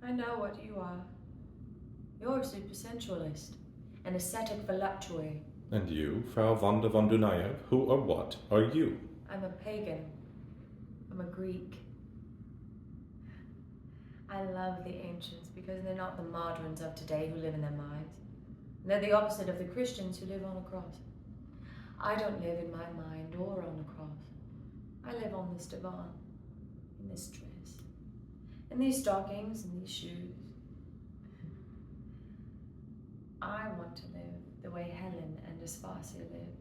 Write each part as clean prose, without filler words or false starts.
I know what you are. You're a supersensualist, an ascetic voluptuary. And you, Frau Vanda von Dunayev, who or what are you? I'm a pagan. I'm a Greek. I love the ancients because they're not the moderns of today who live in their minds. They're the opposite of the Christians who live on a cross. I don't live in my mind or on a cross. I live on this divan, in this dress, in these stockings and these shoes. I want to live the way Helen and Aspasia lived.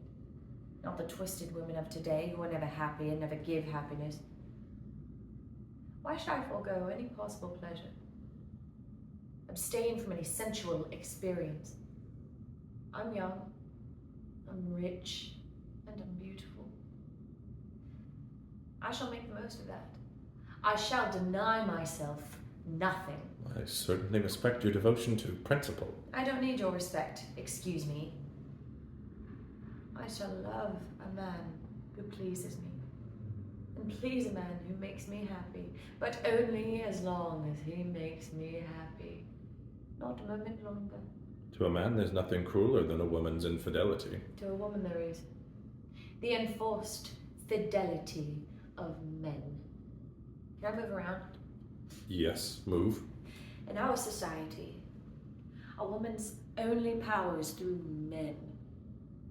Not the twisted women of today who are never happy and never give happiness. Why should I forego any possible pleasure? Abstain from any sensual experience? I'm young, I'm rich, and I'm beautiful. I shall make the most of that. I shall deny myself nothing. I certainly respect your devotion to principle. I don't need your respect, excuse me. I shall love a man who pleases me, and please a man who makes me happy, but only as long as he makes me happy. Not a moment longer. To a man, there's nothing crueler than a woman's infidelity. To a woman there is. The enforced fidelity of men. Can I move around? Yes, move. In our society, a woman's only power is through men.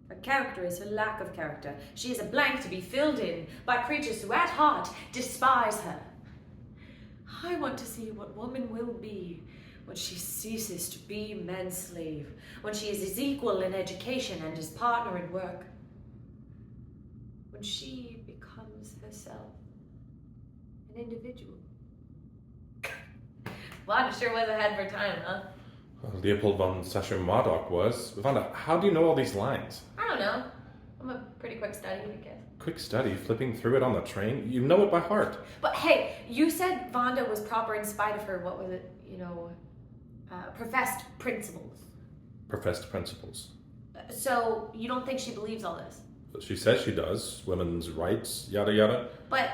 Her character is her lack of character. She is a blank to be filled in by creatures who at heart despise her. I want to see what woman will be when she ceases to be man's slave, when she is his equal in education and his partner in work, when she becomes herself an individual. Vanda sure was ahead of her time, huh? Well, Leopold von Sacher-Masoch was. Vanda, how do you know all these lines? I don't know. I'm a pretty quick study, I guess. Quick study, flipping through it on the train? You know it by heart. But hey, you said Vanda was proper in spite of her, what was it, professed principles. Professed principles. So you don't think she believes all this? She says she does. Women's rights, yada yada. But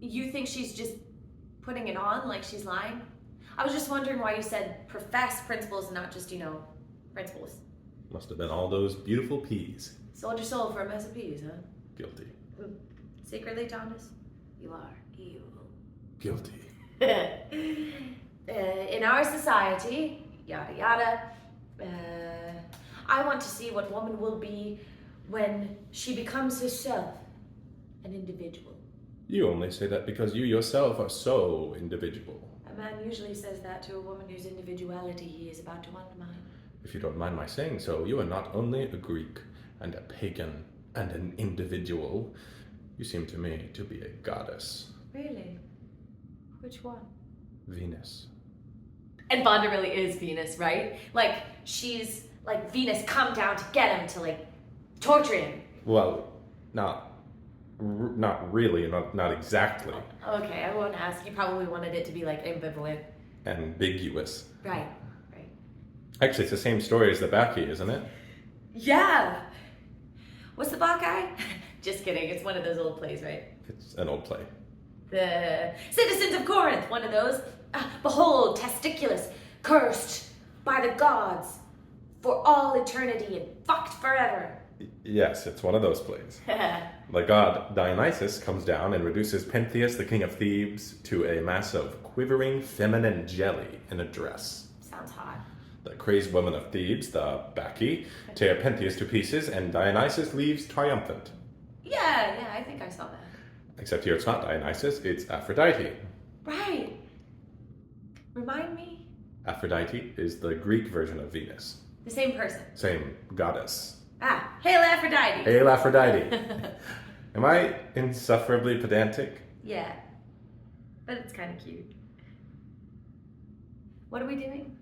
you think she's just putting it on, like she's lying? I was just wondering why you said professed principles and not just, principles. Must have been all those beautiful peas. Sold your soul for a mess of peas, huh? Guilty. Secretly, Thomas, you are evil. Guilty. In our society, yada yada, I want to see what woman will be when she becomes herself an individual. You only say that because you yourself are so individual. A man usually says that to a woman whose individuality he is about to undermine. If you don't mind my saying so, you are not only a Greek and a pagan and an individual, you seem to me to be a goddess. Really? Which one? Venus. And Vanda really is Venus, right? Like, she's like Venus come down to get him, to like torture him. Well, not really, not exactly. Okay, I won't ask. You probably wanted it to be like ambivalent. Ambiguous. Right. Actually, it's the same story as the Bacchae, isn't it? Yeah. What's the Bacchae? Just kidding. It's one of those old plays, right? It's an old play. The Citizens of Corinth, one of those. Behold, testiculus, cursed by the gods for all eternity and fucked forever. Yes, it's one of those plays. The god Dionysus comes down and reduces Pentheus, the king of Thebes, to a mass of quivering feminine jelly in a dress. Sounds hot. The crazed women of Thebes, the Bacchae, tear Pentheus to pieces, and Dionysus leaves triumphant. Yeah, I think I saw that. Except here it's not Dionysus, it's Aphrodite. Right. Remind me? Aphrodite is the Greek version of Venus. The same person. Same goddess. Hail Aphrodite! Hail Aphrodite! Am I insufferably pedantic? Yeah. But it's kind of cute. What are we doing?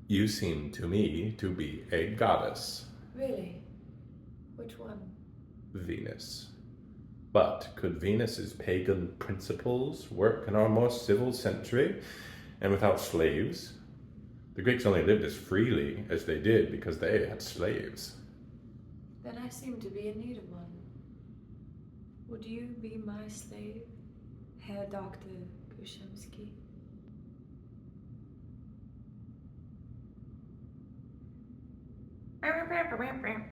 You seem to me to be a goddess. Really? Which one? Venus. But could Venus's pagan principles work in our more civil century and without slaves? The Greeks only lived as freely as they did because they had slaves. Then I seem to be in need of one. Would you be my slave, Herr Dr. Kushemski?